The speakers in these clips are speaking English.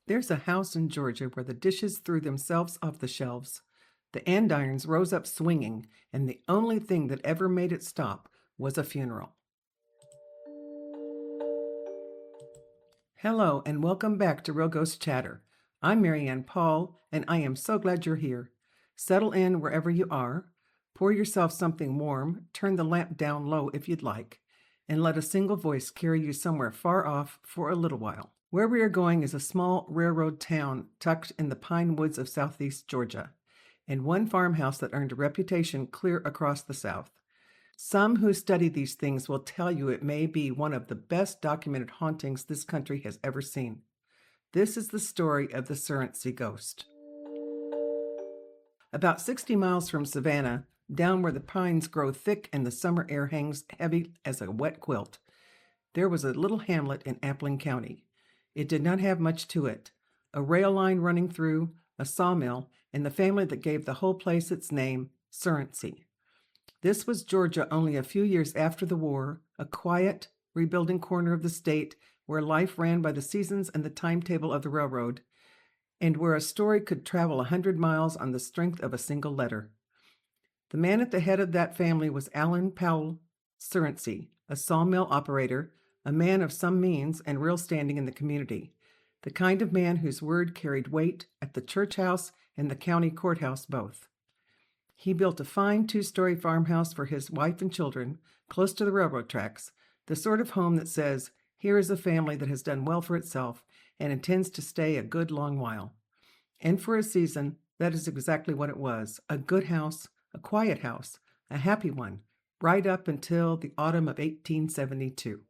There's a house in Georgia where the dishes threw themselves off the shelves. The andirons rose up swinging, and the only thing that ever made it stop was a funeral. Hello, and welcome back to Real Ghost Chatter. I'm Marianne Paul, and I am so glad you're here. Settle in wherever you are. Pour yourself something warm, turn the lamp down low if you'd like, and let a single voice carry you somewhere far off for a little while. Where we are going is a small railroad town tucked in the pine woods of southeast Georgia, and one farmhouse that earned a reputation clear across the South. Some who study these things will tell you it may be one of the best documented hauntings this country has ever seen. This is the story of the Surrency ghost. About 60 miles from Savannah, down where the pines grow thick and the summer air hangs heavy as a wet quilt, there was a little hamlet in Appling County. It did not have much to it. A rail line running through, a sawmill, and the family that gave the whole place its name, Surrency. This was Georgia only a few years after the war, a quiet, rebuilding corner of the state where life ran by the seasons and the timetable of the railroad, and where a story could travel 100 miles on the strength of a single letter. The man at the head of that family was Allen Powell Surrency, a sawmill operator, a man of some means and real standing in the community, the kind of man whose word carried weight at the church house and the county courthouse both. He built a fine 2-story farmhouse for his wife and children, close to the railroad tracks, the sort of home that says, here is a family that has done well for itself and intends to stay a good long while. And for a season, that is exactly what it was, a good house, a quiet house, a happy one, right up until the autumn of 1872.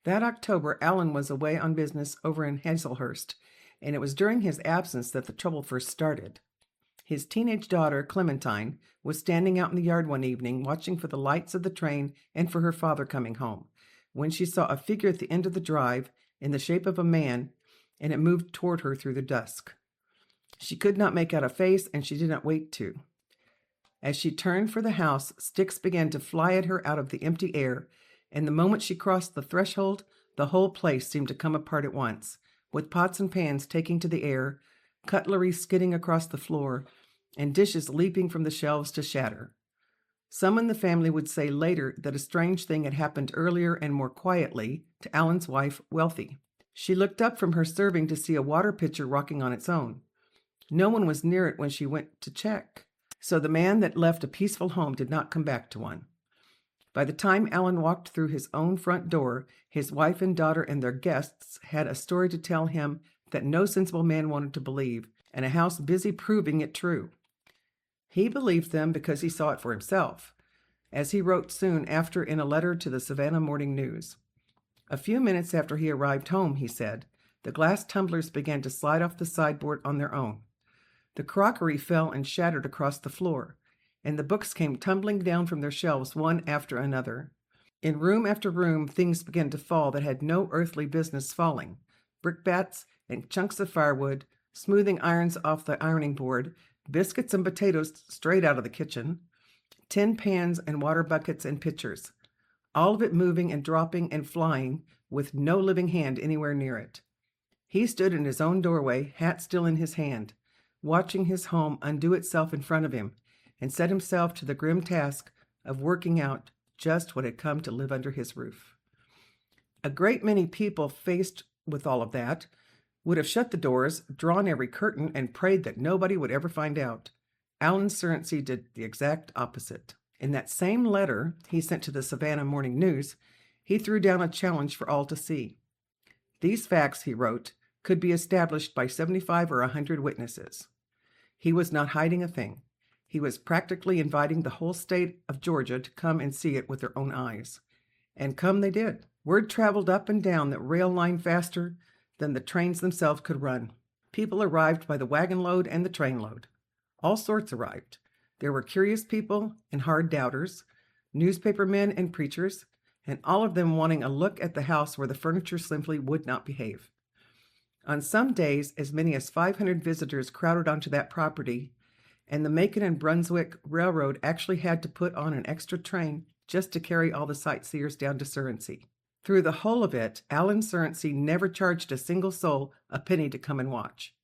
That October, Allen was away on business over in Hazelhurst, and it was during his absence that the trouble first started. His teenage daughter, Clementine, was standing out in the yard one evening watching for the lights of the train and for her father coming home, when she saw a figure at the end of the drive in the shape of a man, and it moved toward her through the dusk. She could not make out a face, and she did not wait to. As she turned for the house, sticks began to fly at her out of the empty air, and the moment she crossed the threshold, the whole place seemed to come apart at once, with pots and pans taking to the air, cutlery skidding across the floor, and dishes leaping from the shelves to shatter. Some in the family would say later that a strange thing had happened earlier and more quietly to Allen's wife, Wealthy. She looked up from her serving to see a water pitcher rocking on its own. No one was near it when she went to check, so the man that left a peaceful home did not come back to one. By the time Allen walked through his own front door, his wife and daughter and their guests had a story to tell him that no sensible man wanted to believe, and a house busy proving it true. He believed them because he saw it for himself, as he wrote soon after in a letter to the Savannah Morning News. A few minutes after he arrived home, he said, the glass tumblers began to slide off the sideboard on their own. The crockery fell and shattered across the floor, and the books came tumbling down from their shelves one after another. In room after room, things began to fall that had no earthly business falling. Brickbats and chunks of firewood, smoothing irons off the ironing board, biscuits and potatoes straight out of the kitchen, tin pans and water buckets and pitchers, all of it moving and dropping and flying with no living hand anywhere near it. He stood in his own doorway, hat still in his hand, watching his home undo itself in front of him, and set himself to the grim task of working out just what had come to live under his roof. A great many people faced with all of that would have shut the doors, drawn every curtain, and prayed that nobody would ever find out. Allen Surrency did the exact opposite. In that same letter he sent to the Savannah Morning News, he threw down a challenge for all to see. These facts, he wrote, could be established by 75 or 100 witnesses. He was not hiding a thing. He was practically inviting the whole state of Georgia to come and see it with their own eyes. And come they did. Word traveled up and down that rail line faster than the trains themselves could run. People arrived by the wagon load and the train load. All sorts arrived. There were curious people and hard doubters, newspaper men and preachers, and all of them wanting a look at the house where the furniture simply would not behave. On some days, as many as 500 visitors crowded onto that property, and the Macon and Brunswick Railroad actually had to put on an extra train just to carry all the sightseers down to Surrency. Through the whole of it, Alan Surrency never charged a single soul a penny to come and watch.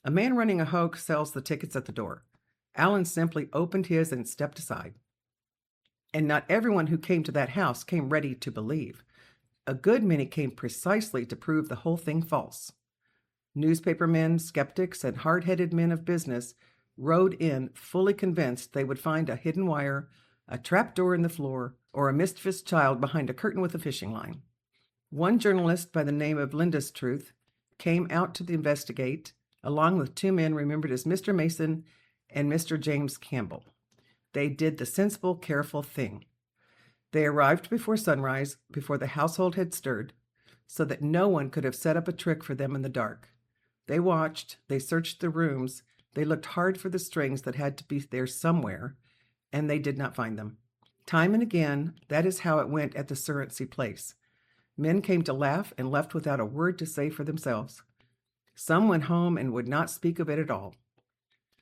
A man running a hoax sells the tickets at the door. Alan simply opened his and stepped aside. And not everyone who came to that house came ready to believe. A good many came precisely to prove the whole thing false. Newspapermen, skeptics, and hard-headed men of business rode in fully convinced they would find a hidden wire, a trap door in the floor, or a mischievous child behind a curtain with a fishing line. One journalist by the name of Lindestruth came out to investigate, along with two men remembered as Mr. Mason and Mr. James Campbell. They did the sensible, careful thing. They arrived before sunrise, before the household had stirred, so that no one could have set up a trick for them in the dark. They watched, they searched the rooms, they looked hard for the strings that had to be there somewhere, and they did not find them. Time and again, that is how it went at the Surrency place. Men came to laugh and left without a word to say for themselves. Some went home and would not speak of it at all.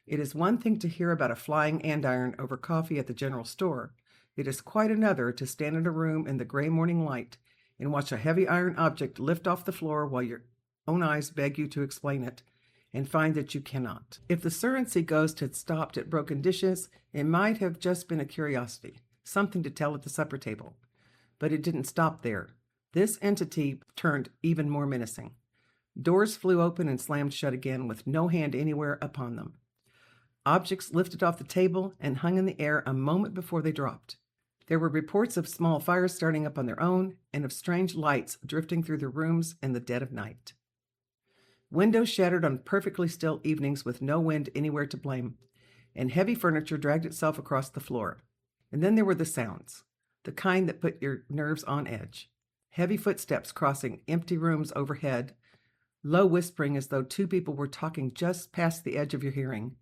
It is one thing to hear about a flying andiron over coffee at the general store. It is quite another to stand in a room in the gray morning light and watch a heavy iron object lift off the floor while your own eyes beg you to explain it, and find that you cannot. If the Surrency ghost had stopped at broken dishes, it might have just been a curiosity, something to tell at the supper table. But it didn't stop there. This entity turned even more menacing. Doors flew open and slammed shut again with no hand anywhere upon them. Objects lifted off the table and hung in the air a moment before they dropped. There were reports of small fires starting up on their own and of strange lights drifting through the rooms in the dead of night. Windows shattered on perfectly still evenings with no wind anywhere to blame, and heavy furniture dragged itself across the floor. And then there were the sounds, the kind that put your nerves on edge. Heavy footsteps crossing empty rooms overhead, low whispering as though two people were talking just past the edge of your hearing,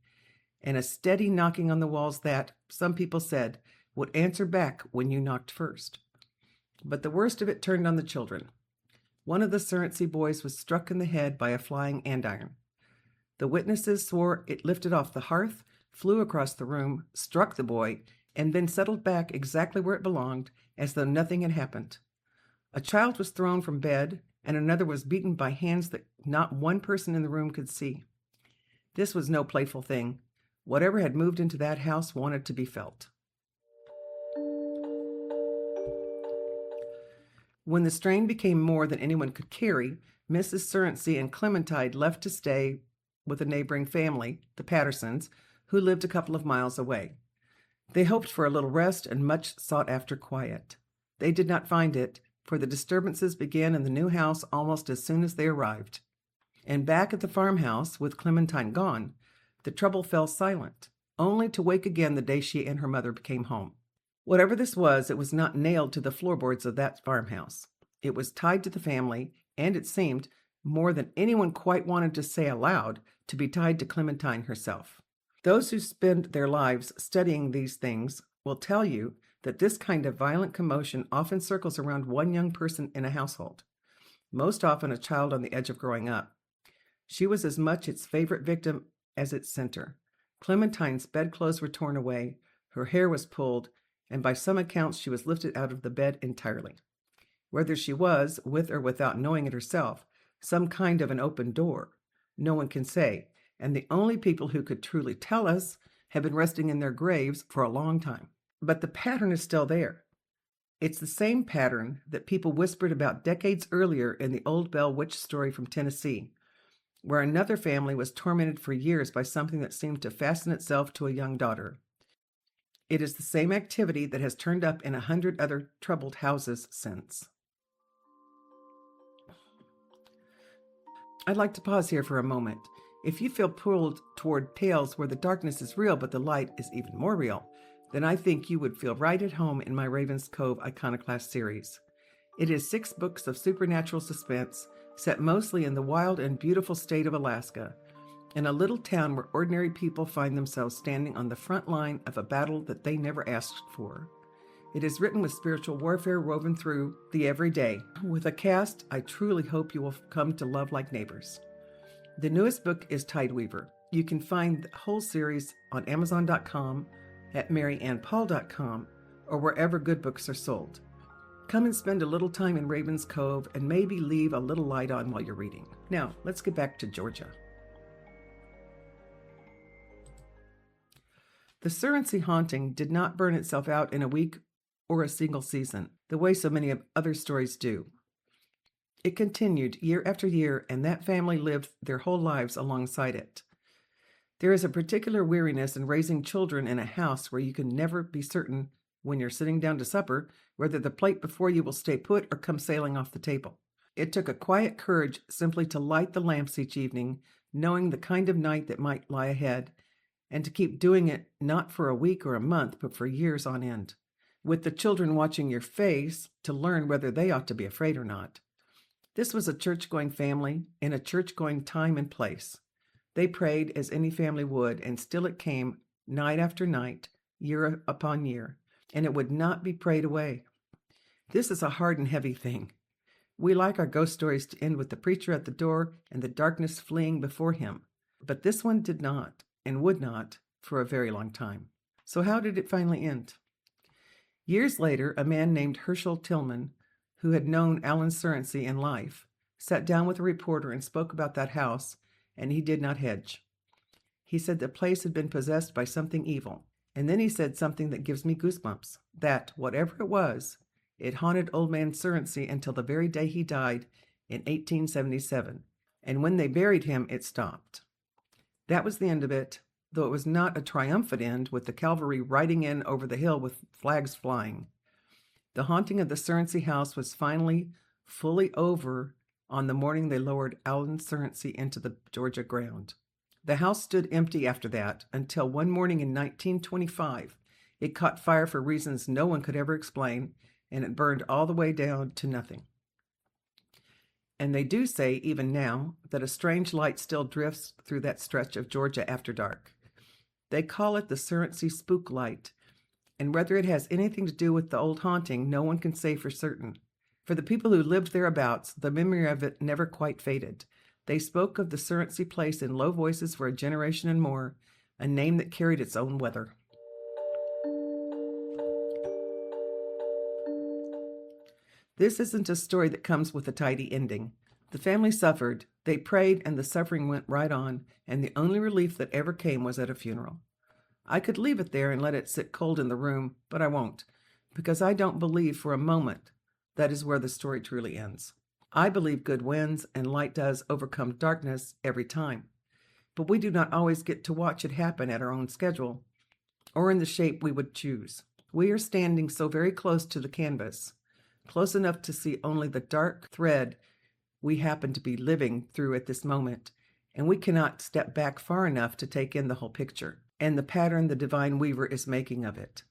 and a steady knocking on the walls that, some people said, would answer back when you knocked first. But the worst of it turned on the children. One of the Surrency boys was struck in the head by a flying andiron. The witnesses swore it lifted off the hearth, flew across the room, struck the boy, and then settled back exactly where it belonged, as though nothing had happened. A child was thrown from bed, and another was beaten by hands that not one person in the room could see. This was no playful thing. Whatever had moved into that house wanted to be felt. When the strain became more than anyone could carry, Mrs. Surrency and Clementine left to stay with a neighboring family, the Pattersons, who lived a couple of miles away. They hoped for a little rest and much sought-after quiet. They did not find it, for the disturbances began in the new house almost as soon as they arrived. And back at the farmhouse, with Clementine gone, the trouble fell silent, only to wake again the day she and her mother came home. Whatever this was, it was not nailed to the floorboards of that farmhouse. It was tied to the family, and it seemed, more than anyone quite wanted to say aloud, to be tied to Clementine herself. Those who spend their lives studying these things will tell you that this kind of violent commotion often circles around one young person in a household, most often a child on the edge of growing up. She was as much its favorite victim as its center. Clementine's bedclothes were torn away, her hair was pulled, and by some accounts she was lifted out of the bed entirely. Whether she was, with or without knowing it herself, some kind of an open door, no one can say, and the only people who could truly tell us have been resting in their graves for a long time. But the pattern is still there. It's the same pattern that people whispered about decades earlier in the Old Bell Witch story from Tennessee, where another family was tormented for years by something that seemed to fasten itself to a young daughter. It is the same activity that has turned up in 100 other troubled houses since. I'd like to pause here for a moment. If you feel pulled toward tales where the darkness is real but the light is even more real, then I think you would feel right at home in my Raven's Cove Iconoclast series. It is 6 books of supernatural suspense set mostly in the wild and beautiful state of Alaska, in a little town where ordinary people find themselves standing on the front line of a battle that they never asked for. It is written with spiritual warfare woven through the everyday, with a cast I truly hope you will come to love like neighbors. The newest book is Tideweaver. You can find the whole series on Amazon.com, at MaryAnnPaul.com, or wherever good books are sold. Come and spend a little time in Raven's Cove and maybe leave a little light on while you're reading. Now, let's get back to Georgia. The Surrency haunting did not burn itself out in a week or a single season, the way so many other stories do. It continued year after year, and that family lived their whole lives alongside it. There is a particular weariness in raising children in a house where you can never be certain when you're sitting down to supper whether the plate before you will stay put or come sailing off the table. It took a quiet courage simply to light the lamps each evening, knowing the kind of night that might lie ahead, and to keep doing it not for a week or a month, but for years on end, with the children watching your face to learn whether they ought to be afraid or not. This was a church-going family in a church-going time and place. They prayed as any family would, and still it came night after night, year upon year, and it would not be prayed away. This is a hard and heavy thing. We like our ghost stories to end with the preacher at the door and the darkness fleeing before him, but this one did not and would not for a very long time. So how did it finally end? Years later, a man named Herschel Tillman, who had known Alan Surrency in life, sat down with a reporter and spoke about that house, and he did not hedge. He said the place had been possessed by something evil, and then he said something that gives me goosebumps, that, whatever it was, it haunted old man Surrency until the very day he died in 1877, and when they buried him, it stopped. That was the end of it, though it was not a triumphant end with the cavalry riding in over the hill with flags flying. The haunting of the Surrency House was finally fully over on the morning they lowered Alan Surrency into the Georgia ground. The house stood empty after that until one morning in 1925. It caught fire for reasons no one could ever explain, and it burned all the way down to nothing. And they do say, even now, that a strange light still drifts through that stretch of Georgia after dark. They call it the Surrency Spook Light, and whether it has anything to do with the old haunting, no one can say for certain. For the people who lived thereabouts, the memory of it never quite faded. They spoke of the Surrency place in low voices for a generation and more, a name that carried its own weather. This isn't a story that comes with a tidy ending. The family suffered, they prayed, and the suffering went right on, and the only relief that ever came was at a funeral. I could leave it there and let it sit cold in the room, but I won't, because I don't believe for a moment that is where the story truly ends. I believe good wins and light does overcome darkness every time, but we do not always get to watch it happen at our own schedule or in the shape we would choose. We are standing so very close to the canvas, close enough to see only the dark thread we happen to be living through at this moment, and we cannot step back far enough to take in the whole picture and the pattern the divine weaver is making of it.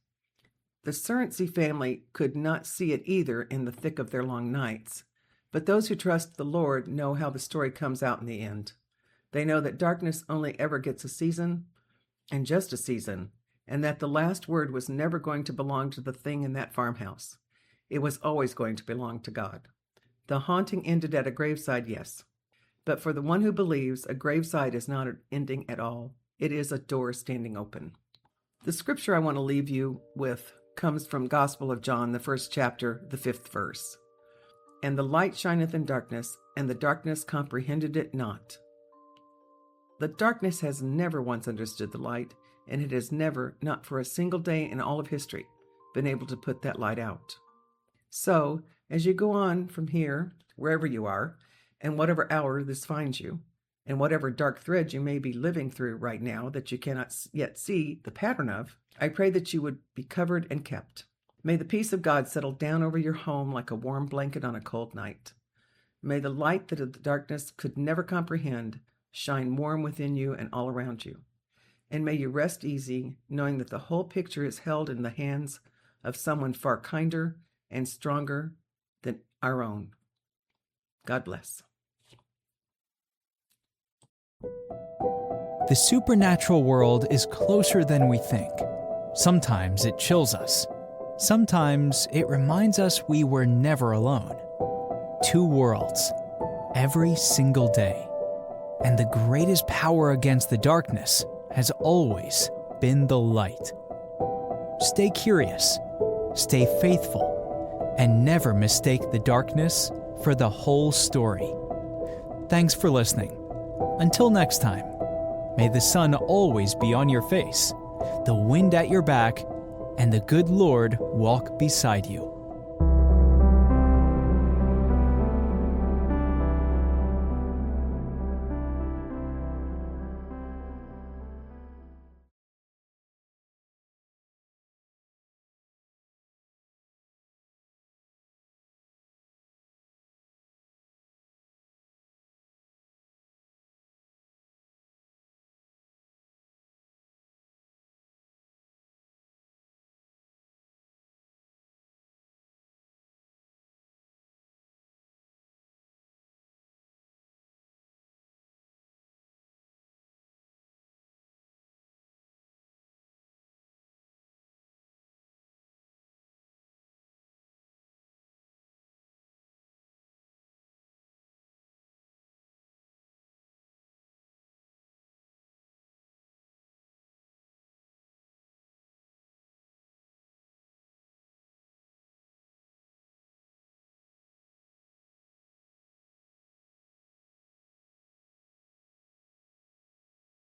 The Surrency family could not see it either in the thick of their long nights, but those who trust the Lord know how the story comes out in the end. They know that darkness only ever gets a season, and just a season, and that the last word was never going to belong to the thing in that farmhouse. It was always going to belong to God. The haunting ended at a graveside, yes. But for the one who believes, a graveside is not an ending at all. It is a door standing open. The scripture I want to leave you with comes from Gospel of John, the 1st chapter, the 5th verse. And the light shineth in darkness, and the darkness comprehended it not. The darkness has never once understood the light, and it has never, not for a single day in all of history, been able to put that light out. So, as you go on from here, wherever you are, and whatever hour this finds you, and whatever dark thread you may be living through right now that you cannot yet see the pattern of, I pray that you would be covered and kept. May the peace of God settle down over your home like a warm blanket on a cold night. May the light that the darkness could never comprehend shine warm within you and all around you. And may you rest easy, knowing that the whole picture is held in the hands of someone far kinder and stronger than our own. God bless. The supernatural world is closer than we think. Sometimes it chills us. Sometimes it reminds us we were never alone. Two worlds, every single day. And the greatest power against the darkness has always been the light. Stay curious, stay faithful, and never mistake the darkness for the whole story. Thanks for listening. Until next time, may the sun always be on your face, the wind at your back, and the good Lord walk beside you.